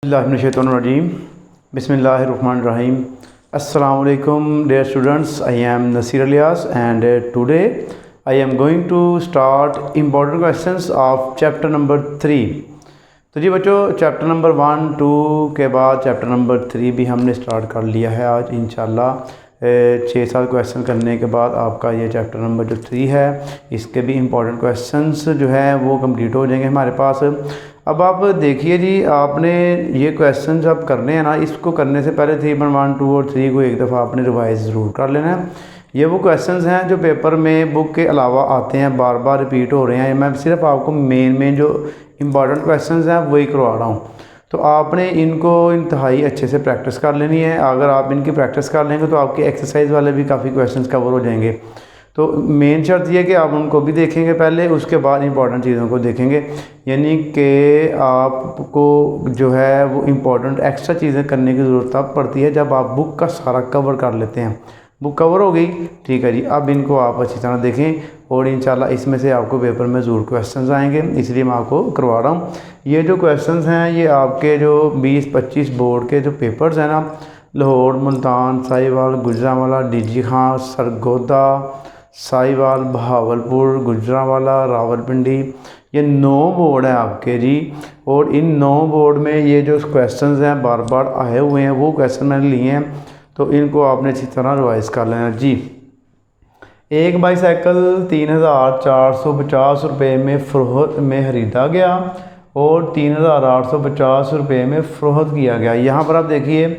Bismillahirrahmanirrahim. Bismillahirrahmanirrahim. Assalamu alaikum dear students. I am Nasir Alias and today I am going to start important questions of chapter number 3. तो जी बच्चों chapter number 1, 2 के बाद chapter number 3 भी हमने start कर लिया है। आज इंशाल्लाह 6-7 क्वेश्चन करने के बाद आपका ये चैप्टर नंबर जो 3 है इसके भी इम्पोर्टेंट क्वेश्चंस जो है वो कंप्लीट हो जाएंगे हमारे पास। अब आप देखिए जी, आपने ये क्वेश्चन जब करने हैं ना, इसको करने से पहले 3.1, 2 और 3 को एक दफ़ा आपने रिवाइज ज़रूर कर लेना है। ये वो क्वेश्चंस हैं जो पेपर में बुक के अलावा आते हैं, बार बार रिपीट हो रहे हैं। मैं सिर्फ आपको मेन जो इम्पॉर्टेंट क्वेश्चंस हैं वही करवा रहा हूँ, तो आपने इनको इंतहाई अच्छे से प्रैक्टिस कर लेनी है। अगर आप इनकी प्रैक्टिस कर लेंगे तो आपके एक्सरसाइज वाले भी काफ़ी क्वेश्चंस कवर हो जाएंगे। तो मेन शर्त ये कि आप उनको भी देखेंगे पहले, उसके बाद इंपॉर्टेंट चीज़ों को देखेंगे। यानी कि आपको जो है वो इम्पॉर्टेंट एक्स्ट्रा चीज़ें करने की ज़रूरत तब पड़ती है जब आप बुक का सारा कवर कर लेते हैं। बुक कवर हो गई, ठीक है जी। अब इनको आप अच्छी तरह देखें और इंशाल्लाह इसमें से आपको पेपर में ज़रूर क्वेश्चंस आएंगे, इसलिए मैं आपको करवा रहा हूँ। ये जो क्वेश्चंस हैं ये आपके जो 20-25 बोर्ड के जो पेपर्स हैं ना, लाहौर, मुल्तान, साहिवाल, गुजरांवाला, डीजी खां, सरगोदा, साहिवाल, बहावलपुर, गुजरांवाला, रावलपिंडी, ये 9 बोर्ड हैं आपके जी। और इन 9 बोर्ड में ये जो क्वेश्चंस हैं बार बार आए हुए हैं वो क्वेश्चन मैंने लिए हैं, तो इनको आपने अच्छी तरह रिवाइज़ कर लेना जी। एक बाईसाइकिल 3,450 रुपये में फ़रोख्त में ख़रीदा गया और 3,850 रुपये में फ़रोख्त किया गया। यहाँ पर आप देखिए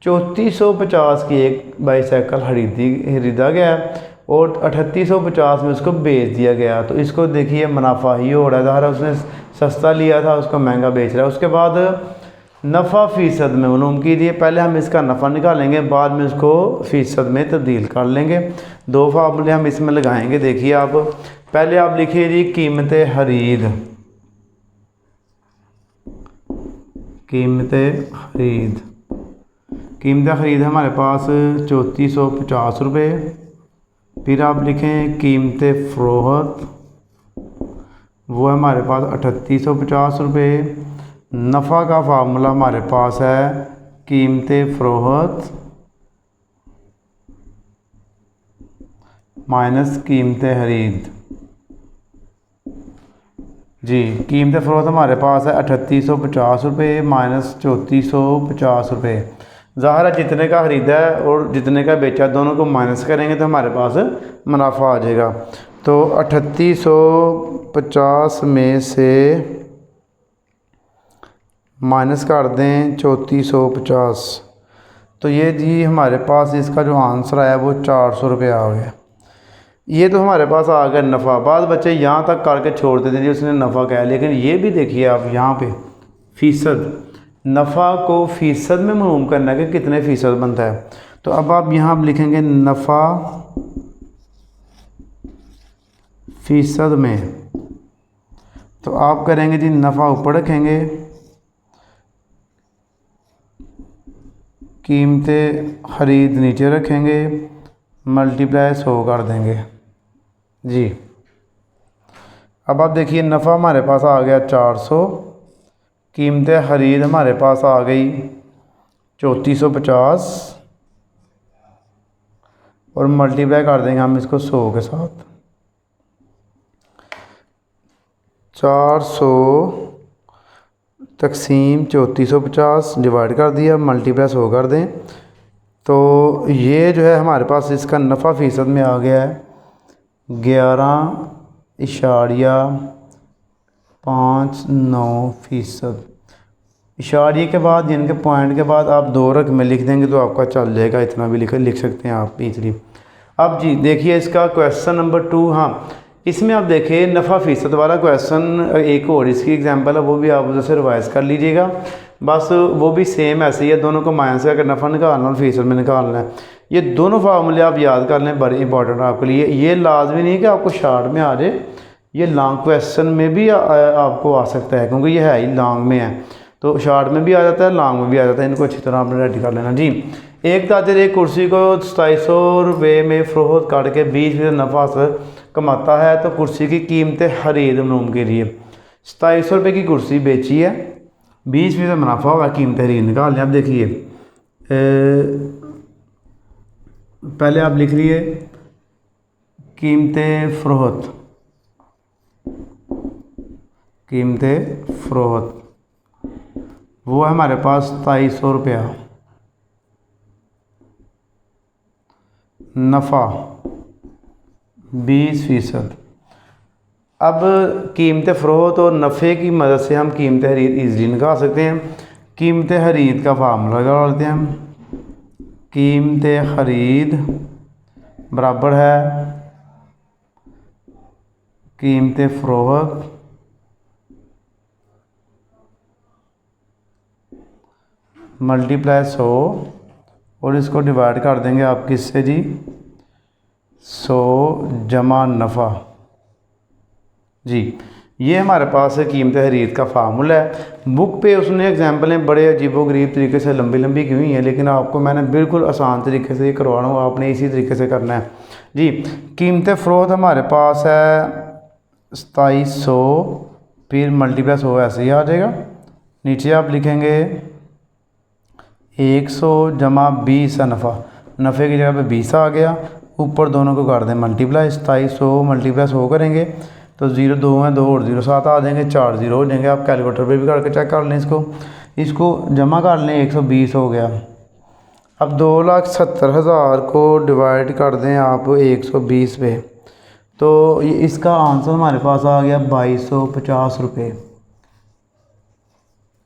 3450 की एक बाईसाइकिल ख़रीदा गया और 3850 में उसको बेच दिया गया। तो इसको देखिए मुनाफा ही हो रहा है, उसने सस्ता लिया था उसको महंगा बेच रहा है। उसके बाद नफ़ा फ़ीसद में मालूम कीजिए। पहले हम इसका नफ़ा निकालेंगे, बाद में उसको फ़ीसद में तब्दील कर लेंगे। 2 फार्मूले हम इसमें लगाएंगे। देखिए आप पहले आप लिखिए जी कीमत ख़रीद। कीमत ख़रीद हमारे पास 3450 रुपये। फिर आप लिखें कीमत फ़रोख्त, वो है हमारे पास 3850 रुपये। नफ़ा का फार्मूला हमारे पास है कीमत फ़रोख्त माइनस कीमत ख़रीद जी। कीमत फ़रोख्त हमारे पास है 3850 रुपये माइनस 3450 रुपये। ज़ाहिर है जितने का ख़रीदा है और जितने का बेचा दोनों को माइनस करेंगे तो हमारे पास मुनाफा आ जाएगा। तो 3850 में से माइनस कर दें 3450, तो ये जी हमारे पास इसका जो आंसर आया वो 400 रुपये आ गया। ये तो हमारे पास आ गया नफ़ा। बाद बच्चे यहाँ तक करके छोड़ देते जी उसने नफ़ा कहा, लेकिन ये भी देखिए आप यहाँ पे फ़ीसद, नफ़ा को फ़ीसद में मालूम करना है कि कितने फ़ीसद बनता है। तो अब आप यहाँ लिखेंगे नफ़ा फ़ीसद में, तो आप करेंगे जी नफ़ा ऊपर रखेंगे, कीमत ख़रीद नीचे रखेंगे, मल्टीप्लाई 100 कर देंगे जी। अब आप देखिए नफ़ा हमारे पास आ गया 400, कीमत ख़रीद हमारे पास आ गई 3450 और मल्टीप्लाई कर देंगे हम इसको 100 के साथ। 400 तकसीम 3450 डिवाइड कर दिया, मल्टीप्लाई 100 कर दें, तो ये जो है हमारे पास इसका नफ़ा फ़ीसद में आ गया है 11.59%। इशारिये के बाद यानी कि पॉइंट के बाद आप 2 रकमें लिख देंगे तो आपका चल जाएगा, इतना भी लिख सकते हैं आप इजली। अब जी देखिए इसका क्वेश्चन नंबर 2। हाँ, इसमें आप देखिए नफ़ा फ़ीसद वाला क्वेश्चन एक और इसकी एग्जांपल है, वो भी आप उधर से रिवाइज़ कर लीजिएगा। बस वो भी सेम ऐसे ही है, दोनों को माइनस करके नफ़ा निकालना और फ़ीसद में निकालना है। ये दोनों फार्मूले आप याद कर लें, बड़े इंपॉर्टेंट है आपके लिए। ये लाजमी नहीं कि आपको शार्ट में आ जाए, ये लॉन्ग क्वेश्चन में भी आपको आ सकता है, क्योंकि ये है ही लॉन्ग में है। तो शॉर्ट में भी आ जाता है, लॉन्ग में भी आ जाता है। इनको अच्छी तरह आपने रेडी कर लेना जी। एक ताजर एक कुर्सी को 2700 रुपये में फ़रोख्त करके 20% नफ़ा कमाता है, तो कुर्सी की कीमत ख़रीद मालूम कीजिए। 2700 रुपये की कुर्सी बेची है, 20% मुनाफा होगा, कीमत तहरीर निकाल लें। अब देखिए पहले आप लिख लिए कीमत फ़रोख्त, कीमत फ़रोख्त वो है हमारे पास 2700 रुपया, नफ़ा 20%। अब कीमत फ़रोख्त और नफ़े की मदद से हम कीमत तहरीर ईज़िली निकाल सकते हैं। कीमत खरीद का फार्मूला लगा लेते हैं हम। कीमत खरीद बराबर है कीमत फ़रोख्त मल्टीप्लाई 100 और इसको डिवाइड कर देंगे आप किससे जी, 100 जमा नफ़ा जी। ये हमारे पास है कीमत खरीद का फार्मूला है। बुक पे उसने एग्जाम्पलें बड़े अजीबोगरीब तरीके से लंबी लंबी की हुई हैं, लेकिन आपको मैंने बिल्कुल आसान तरीके से ये करवा रहा हूँ, आपने इसी तरीके से करना है जी। कीमत फ़रोख्त हमारे पास है 2700, फिर मल्टीप्लाई 100 ऐसे ही आ जाएगा। नीचे आप लिखेंगे 100 जमा 20 है नफ़ा, नफ़े की जगह पे 20 आ गया। ऊपर दोनों को कर दें मल्टीप्लाई, 2700 मल्टीप्लाई 100 करेंगे तो 0 2 हैं 2 और 0 7 आ जाएंगे, 4 0 हो जाएंगे। आप कैलकुलेटर पे भी करके चेक कर लें, इसको जमा कर लें, 120 हो गया। अब 2,70,000 को डिवाइड कर दें आप 120 पे, तो ये इसका आंसर हमारे पास आ गया 2250 रुपये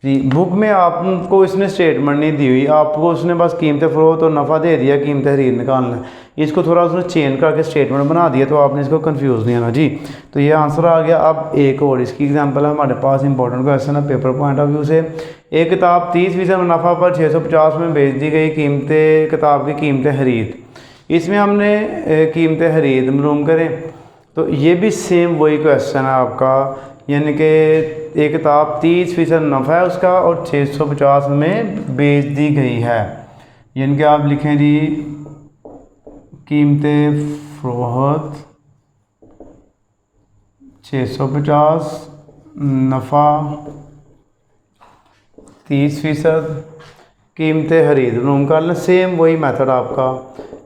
जी। बुक में आपको इसने स्टेटमेंट नहीं दी हुई, आपको उसने बस कीमत फ़रोख्त और नफ़ा दे दिया, कीमत तहरीर निकालना है। इसको थोड़ा उसने चेंज करके स्टेटमेंट बना दिया, तो आपने इसको कंफ्यूज नहीं होना जी। तो ये आंसर आ गया। अब एक और इसकी एग्जांपल है हमारे पास, इंपॉर्टेंट क्वेश्चन है पेपर पॉइंट ऑफ व्यू से। एक किताब 30% मुनाफा पर 650 में बेच दी गई, किताब की कीमत खरीद। इसमें हमने कीमत खरीद मालूम करें, तो ये भी सेम वही क्वेश्चन है आपका, यानी कि एक किताब 30% नफ़ा है उसका और 650 में बेच दी गई है। यानी कि आप लिखें जी कीमत फ़रोख्त 650, नफ़ा 30%, कीमत खरीद मालूम कर लें। सेम वही मेथड आपका,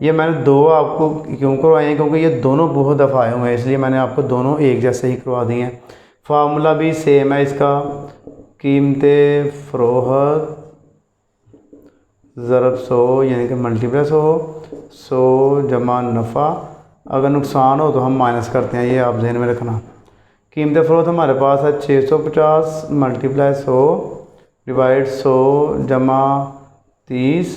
ये मैंने दो आपको क्यों करवाए हैं, क्योंकि ये दोनों बहुत दफ़ा आए हुए हैं, इसलिए मैंने आपको दोनों एक जैसे ही करवा दिए हैं। फार्मूला भी सेम है इसका, कीमत फ़रोख्त ज़रब 100 यानी कि मल्टीप्लाई 100 जमा नफ़ा। अगर नुकसान हो तो हम माइनस करते हैं, ये आप जहन में रखना। कीमत फ़रोख्त हमारे पास है 650 मल्टीप्लाई 100 डिवाइड 100 जमा 30।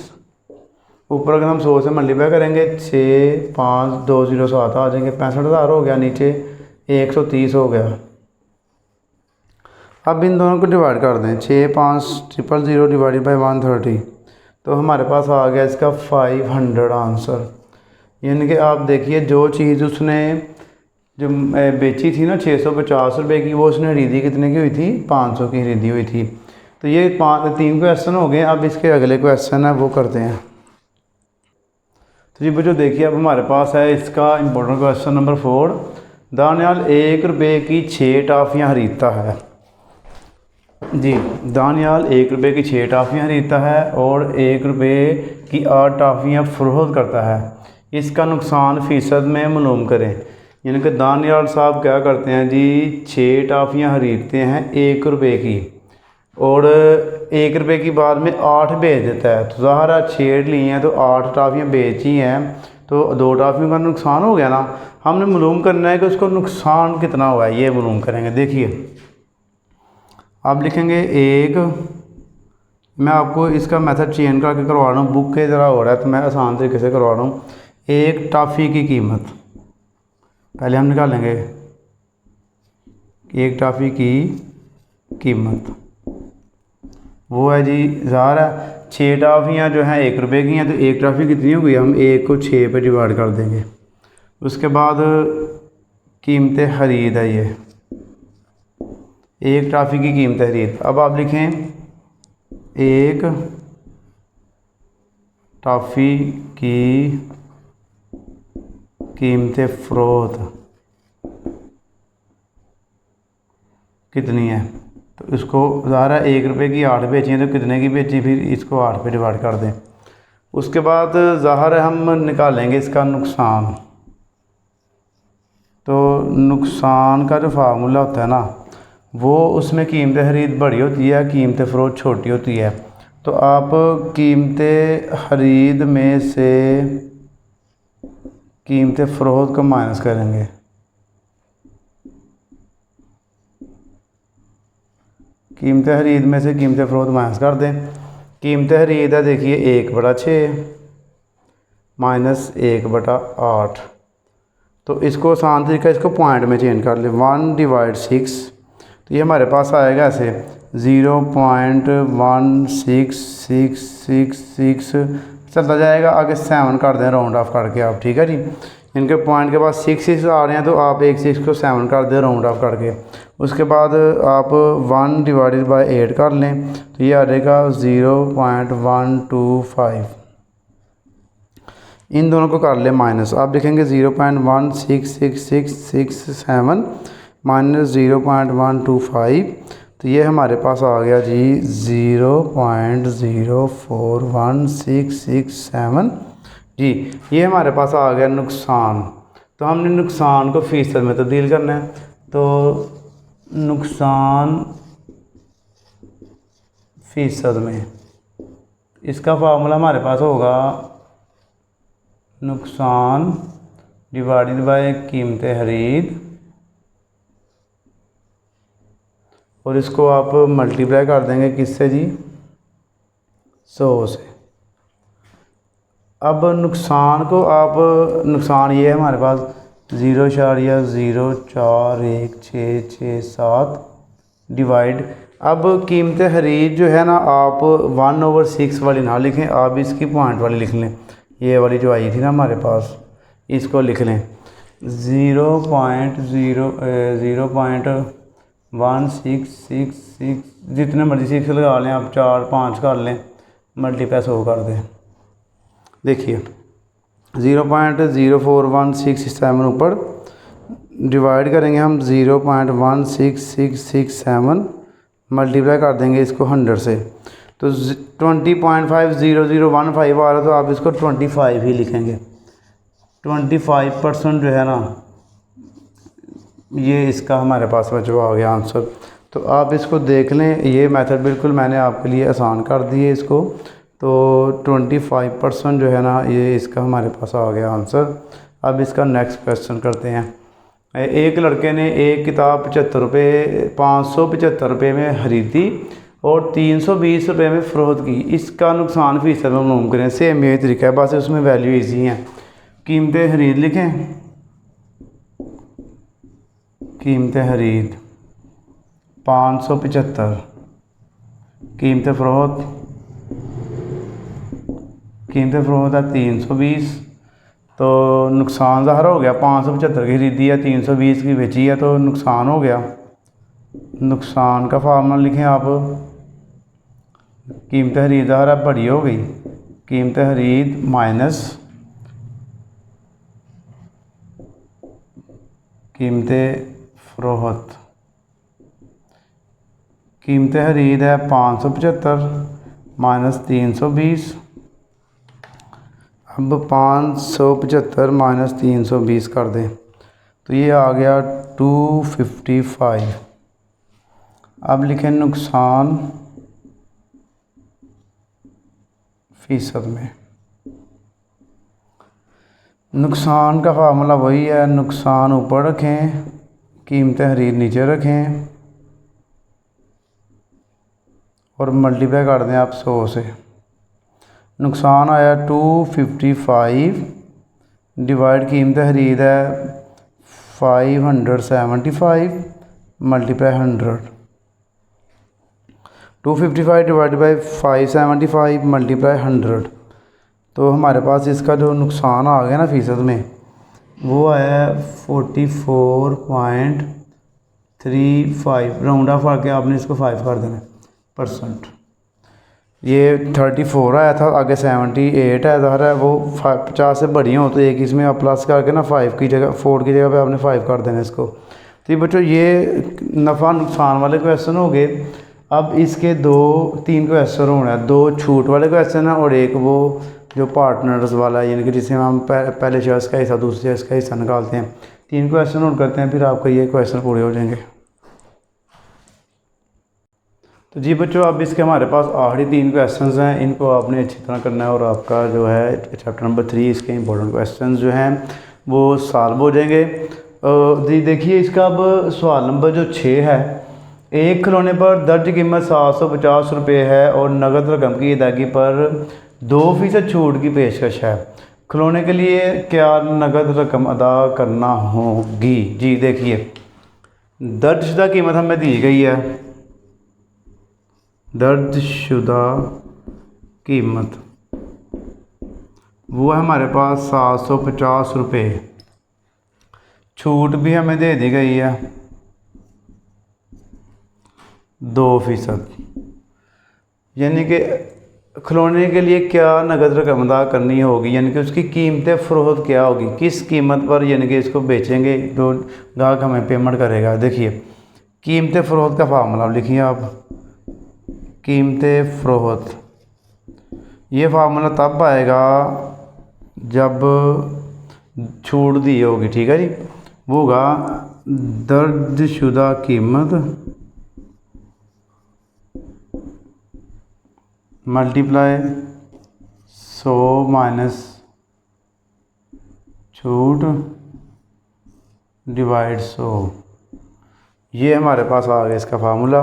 ऊपर अगर हम 100 से मल्टीप्लाई करेंगे 6 5 2 0 7 आ जाएंगे, 65,000 हो गया, नीचे 130 हो गया। अब इन दोनों को डिवाइड कर दें, 6 5 000 डिवाइडेड बाई 130, तो हमारे पास आ गया इसका 500 आंसर। यानी कि आप देखिए जो चीज़ उसने जो बेची थी ना 650 रुपये की, वो उसने खरीदी कितने की हुई थी, 500 की खरीदी हुई थी। तो ये 3 क्वेश्चन हो गए। अब इसके अगले क्वेश्चन है वो करते हैं। तो जी बच्चों देखिए, अब हमारे पास है इसका इम्पोर्टेंट क्वेश्चन नंबर 4। दानियाल 1 रुपये की 6 टॉफ़ियाँ खरीदता है जी। दानियाल 1 रुपये की 6 टॉफ़ियाँ खरीदता है और 1 रुपये की 8 टॉफ़ियाँ फ़रोख्त करता है। इसका नुकसान फ़ीसद में मालूम करें। यानी कि दानियाल साहब क्या करते हैं जी, 6 टॉफ़ियाँ खरीदते हैं 1 रुपये की और 1 रुपये की बाद में 8 बेच देता है। तो ज़ाहिर है 6 ली हैं तो 8 टॉफ़ियाँ बेची हैं, तो 2 टॉफ़ियों का नुकसान हो गया ना। हमने मालूम करना है कि उसको नुकसान कितना हुआ है, ये मालूम करेंगे। देखिए आप लिखेंगे एक, मैं आपको इसका मेथड चेंज करके करवा रहा हूँ, बुक के ज़रा हो रहा है तो मैं आसान तरीके से करवा रहा हूँ। एक टॉफ़ी की कीमत पहले हम निकालेंगे, एक टॉफ़ी की कीमत वो है जी, ज़ाहिर है 6 टॉफ़ियाँ जो हैं 1 रुपये की हैं, तो एक टॉफ़ी कितनी हो गई, हम 1 को 6 पे डिवाइड कर देंगे। उसके बाद कीमत खरीद है ये, एक टॉफ़ी की कीमत खरीद। अब आप लिखें एक टॉफ़ी की कीमत फ़रोख्त कितनी है, तो इसको ज़ाहिर है 1 रुपये की 8 बेची हैं तो कितने की बेची, फिर इसको 8 पे डिवाइड कर दें। उसके बाद ज़ाहिर है हम निकालेंगे इसका नुकसान। तो नुकसान का जो फार्मूला होता है ना, वो उसमें कीमत ख़रीद बड़ी होती है, कीमत फ़रोख्त छोटी होती है। तो आप कीमत ख़रीद में से कीमत फ़रोख्त को माइनस करेंगे। कीमत ख़रीद में से कीमत फ़रोख्त माइनस कर दें। कीमत ख़रीद है देखिए 1/6 माइनस 1/8। तो इसको आसान तरीका, इसको पॉइंट में चेंज कर ले, 1/6। तो ये हमारे पास आएगा ऐसे 0.1666 चलता जाएगा, आगे 7 कर दें राउंड ऑफ करके आप, ठीक है जी। इनके पॉइंट के बाद 6 आ रहे हैं तो आप एक 6 को 7 कर दें राउंड ऑफ करके। उसके बाद आप 1/8 कर लें तो ये आ जाएगा 0.125। इन दोनों को कर ले माइनस, आप देखेंगे 0.166667 माइनस 0.125। तो ये हमारे पास आ गया जी 0.041667 जी। ये हमारे पास आ गया नुकसान। तो हमने नुकसान को फ़ीसद में तब्दील करना है। तो नुकसान फ़ीसद में, इसका फार्मूला हमारे पास होगा नुकसान डिवाइडेड बाय कीमत ख़रीद, और इसको आप मल्टीप्लाई कर देंगे किससे जी, 100 से। अब नुकसान को आप, नुकसान ये है हमारे पास 0.0416667 डिवाइड। अब कीमत ख़रीद जो है ना, आप 1/6 वाली ना लिखें, आप इसकी पॉइंट वाली लिख लें। ये वाली जो आई थी ना हमारे पास, इसको लिख लें 0.1666, जितने मर्जी 6 लगा लें आप, 4 5 कर लें, मल्टीप्लाई 100 कर दें। देखिए 0.04167 ऊपर डिवाइड करेंगे हम 0.16667, मल्टीप्लाई कर देंगे इसको 100 से। तो 20.50015 आ रहा, तो आप इसको 25 ही लिखेंगे। 25% जो है ना, ये इसका हमारे पास बचा आ गया आंसर। तो आप इसको देख लें, ये मेथड बिल्कुल मैंने आपके लिए आसान कर दी है इसको। तो 25% जो है ना, ये इसका हमारे पास आ गया आंसर। अब इसका नेक्स्ट क्वेश्चन करते हैं। एक लड़के ने एक किताब 575 रुपये में ख़रीदी और 320 रुपये में फ़रोख्त की। इसका नुकसान फ़ीसद में मालूम करें। सेम यही तरीका है, बस उसमें वैल्यू इजी है। कीमत ख़रीद लिखें, कीमत ख़रीद 575, कीमत फ़रोख्त है 320। तो नुकसान ज़ाहिर हो गया, 575 की खरीदी है, 320 की बेची है, तो नुकसान हो गया। नुकसान का फार्मूला लिखें आप, कीमत ख़रीद ज़ाहिर बड़ी हो गई, कीमत ख़रीद माइनस कीमत फ़रोख्त। कीमत ख़रीद है 575 माइनस 320। अब 575 माइनस 320 कर दें तो ये आ गया 255। अब लिखें नुकसान फ़ीसद में। नुकसान का फार्मूला वही है, नुकसान ऊपर रखें, कीमत ख़रीद नीचे रखें और मल्टीप्लाई कर दें आप 100 से। नुकसान आया 255 डिवाइड कीमत ख़रीद है 575 मल्टीप्लाई 100। 255 divide by 575 multiply 100। तो हमारे पास इसका जो नुकसान आ गया ना फ़ीसद में, वो आया 44.35। राउंड ऑफ करके आपने इसको 5 कर देना %। ये 34 आया था, आगे 78 है, ज़ाहिर है वो 50 से बड़ी हो तो एक इसमें आप प्लस करके ना 5 की जगह 4 की जगह पे आपने 5 कर देना इसको। तो बच्चों ये नफ़ा नुकसान वाले क्वेश्चन हो गए। अब इसके 2-3 क्वेश्चन होना है, 2 छूट वाले क्वेश्चन है और एक वो जो पार्टनर्स वाला है, यानी कि जिसमें हम पहले शख्स का हिस्सा दूसरे शख्स का हिस्सा निकालते हैं। 3 क्वेश्चन और करते हैं, फिर आपका ये क्वेश्चन पूरे हो जाएंगे। तो जी बच्चों, अब इसके हमारे पास आखिरी 3 क्वेश्चंस हैं, इनको आपने अच्छी तरह करना है और आपका जो है चैप्टर नंबर 3 इसके इंपॉर्टेंट क्वेश्चंस जो हैं वो सॉल्व हो जाएंगे। जी देखिए, इसका अब सवाल नंबर जो 6 है, एक खिलौने पर दर्ज कीमत 750 रुपये है और नगद रकम की अदायगी पर 2% छूट की पेशकश है। खिलौने के लिए क्या नगद रकम अदा करना होगी? जी देखिए, दर्जशुदा कीमत हमें दी गई है, दर्जशुदा कीमत वो है हमारे पास 750 रुपये। छूट भी हमें दे दी गई है 2%, यानी कि खिलौने के लिए क्या नगद रकम अदा करनी होगी, यानी कि उसकी कीमत फ़रोख्त क्या होगी, किस कीमत पर यानी कि इसको बेचेंगे जो ग्राहक हमें पेमेंट करेगा। देखिए, कीमत फ़रोख्त का फार्मूला लिखिए आप, कीमत फ़रोख्त, ये फार्मूला तब आएगा जब छूट दी होगी, ठीक है जी। वो होगा दर्जशुदा कीमत मल्टीप्लाई 100 माइनस छूट डिवाइड 100। ये हमारे पास आ गया इसका फार्मूला।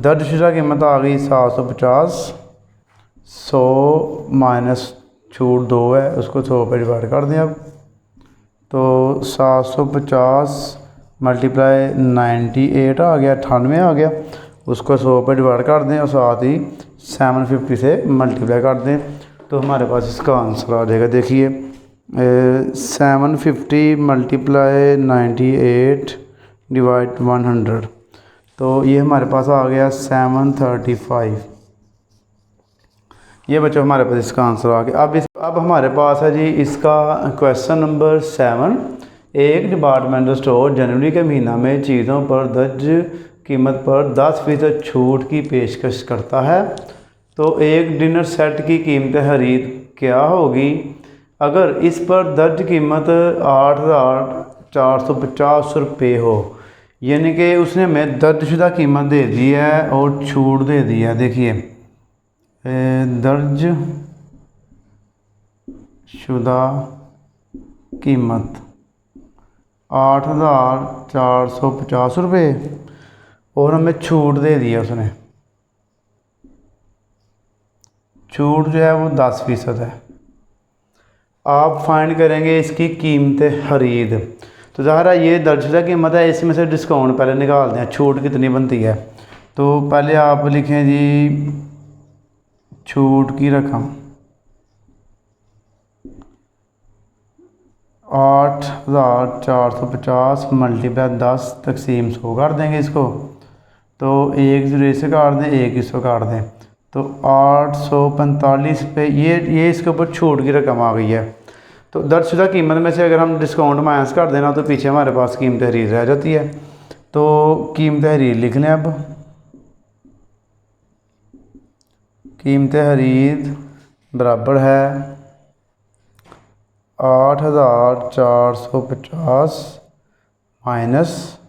दर्जशुदा कीमत आ गई 750, 100 माइनस छूट 2 है, उसको 100 पे डिवाइड कर दें अब, तो 750 मल्टीप्लाई 98 आ गया, 98 आ गया, उसको 100 पे डिवाइड कर दें और साथ ही 750 से मल्टीप्लाई कर दें, तो हमारे पास इसका आंसर आ जाएगा। देखिए 750 मल्टीप्लाई 98 डिवाइड 100, तो ये हमारे पास आ गया 735। ये बच्चों हमारे पास इसका आंसर आ गया। अब हमारे पास है जी इसका क्वेश्चन नंबर 7। एक डिपार्टमेंटल स्टोर जनवरी के महीना में चीज़ों पर दर्ज कीमत पर 10% छूट की पेशकश करता है, तो एक डिनर सेट की कीमत खरीद क्या होगी अगर इस पर दर्ज कीमत 8,450 रुपये हो। यानी कि उसने हमें दर्जशुदा कीमत दे दी है और छूट दे दी है। देखिए, दर्ज शुदा कीमत 8,450 रुपये और हमें छूट दे दी है उसने, छूट जो है वो 10% है। आप फाइंड करेंगे इसकी कीमत खरीद, तो ज़ाहिर है ये दर्जशुदा कीमत है, इसमें से डिस्काउंट पहले निकालते हैं, छूट कितनी बनती है। तो पहले आप लिखें जी छूट की रकम 8,450 मल्टीप्लाई 10 तकसीम 100 कर देंगे इसको, तो 1 0 से काट दें, 1 इसको काट दें, तो 845 पे ये इसके ऊपर छूट की रकम आ गई है। तो दर्जशुदा कीमत में से अगर हम डिस्काउंट माइनस कर देना तो पीछे हमारे पास कीमत खरीद रह जाती है। तो कीमत खरीद लिख लें अब, कीमत खरीद बराबर है 8,450 माइनस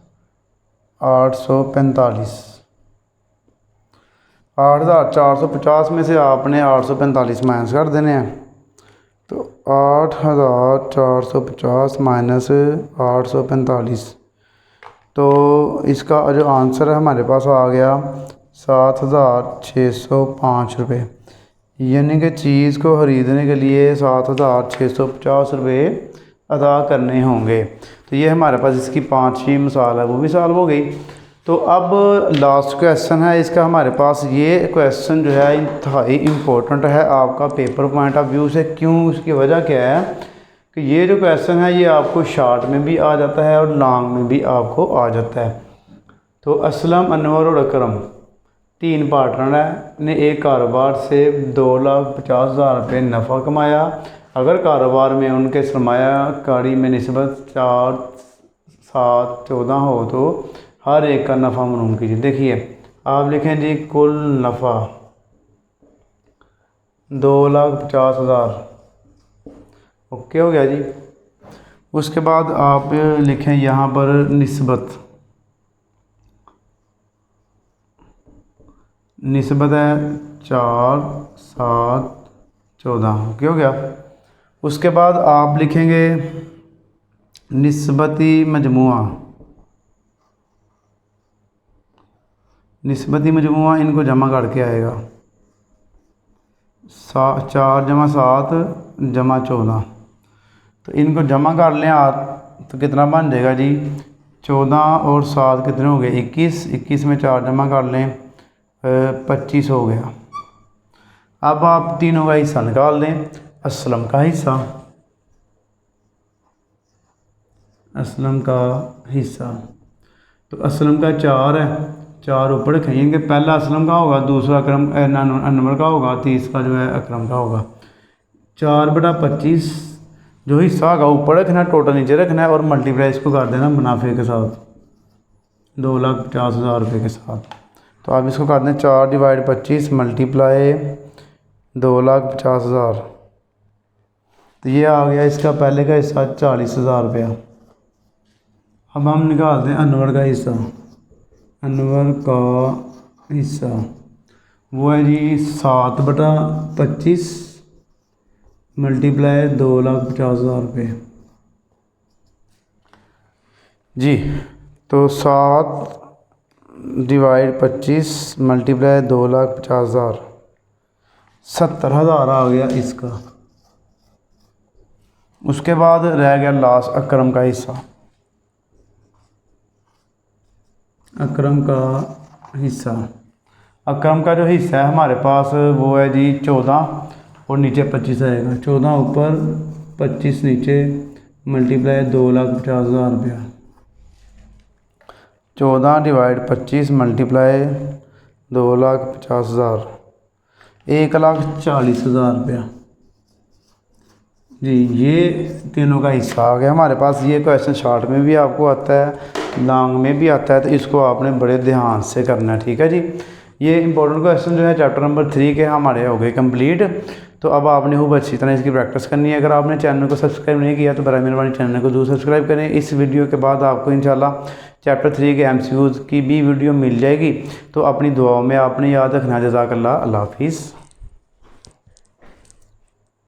845। 8,450 में से आपने 845 माइनस कर देने हैं, तो 8,450 माइनस 845, तो इसका जो आंसर है हमारे पास आ गया 7,605 रुपये। यानी कि चीज़ को ख़रीदने के लिए 7,650 रुपये अदा करने होंगे। तो ये हमारे पास इसकी 5वीं मिसाल है, वो भी सॉल्व हो गई। तो अब लास्ट क्वेश्चन है इसका हमारे पास। ये क्वेश्चन जो है इंतहाई इम्पोर्टेंट है आपका पेपर पॉइंट ऑफ व्यू से। क्यों? उसकी वजह क्या है कि ये जो क्वेश्चन है ये आपको शॉर्ट में भी आ जाता है और लॉन्ग में भी आपको आ जाता है। तो असलम, अनवर और अकरम 3 पार्टनर हैं, ने एक कारोबार से 2,50,000 रुपये नफ़ा कमाया। अगर कारोबार में उनके सरमायाकारी में निस्बत 7 14 हो तो हर एक का नफ़ा मालूम कीजिए। देखिए आप लिखें जी कुल नफ़ा 2,50,000। ओके हो गया जी। उसके बाद आप लिखें यहाँ पर निस्बत है 4 7 14। ओके हो गया। उसके बाद आप लिखेंगे निस्बती मजमुआ। इनको जमा करके आएगा 4 + 7 = 14। तो इनको जमा कर लें आप तो कितना बन जाएगा जी 14 और 7 कितने हो गए 21। 21 में 4 जमा कर लें 25 हो गया। अब आप तीनों का हिस्सा निकाल दें। असलम का हिस्सा तो असलम का 4 है, 4 ऊपर रखेंगे। पहला असलम का होगा, दूसरा अकरम अनवर का होगा, तीसरा जो है अकरम का होगा। 4/25 जो हिस्सा होगा ऊपर रखना, टोटल नीचे रखना है और मल्टीप्लाई इसको कर देना मुनाफे के साथ 2,50,000 रुपये के साथ। तो आप इसको कर दें 4/25 × 2,50,000। तो ये आ गया इसका पहले का हिस्सा 40,000 रुपया। अब हम निकालते हैं अनवर का हिस्सा। अनवर का हिस्सा वो है जी 7/25 × 2,50,000 रुपये जी। तो 7/25 × 2,50,000 70,000 आ गया इसका। उसके बाद रह गया लास्ट अकरम का हिस्सा। अकरम का जो हिस्सा है हमारे पास वो है जी 14 और नीचे 25 आएगा। 14 ऊपर 25 नीचे × 2,50,000 रुपया। 14/25 × 2,50,000 1,40,000 रुपया जी। ये तीनों का हिस्सा आ गया हमारे पास। ये क्वेश्चन शॉर्ट में भी आपको आता है, लॉन्ग में भी आता है, तो इसको आपने बड़े ध्यान से करना है। ठीक है जी। ये इंपॉर्टेंट क्वेश्चन जो है चैप्टर नंबर 3 के हमारे हो गए कंप्लीट। तो अब आपने खूब अच्छी तरह इसकी प्रैक्टिस करनी है। अगर आपने चैनल को सब्सक्राइब नहीं किया तो बराए मेहरबानी चैनल को जरूर सब्सक्राइब करें। इस वीडियो के बाद आपको इंशाल्लाह चैप्टर 3 के MCQs की भी वीडियो मिल जाएगी। तो अपनी दुआओं में आपने याद रखना। जज़ाकल्लाह। अल्लाह हाफिज़।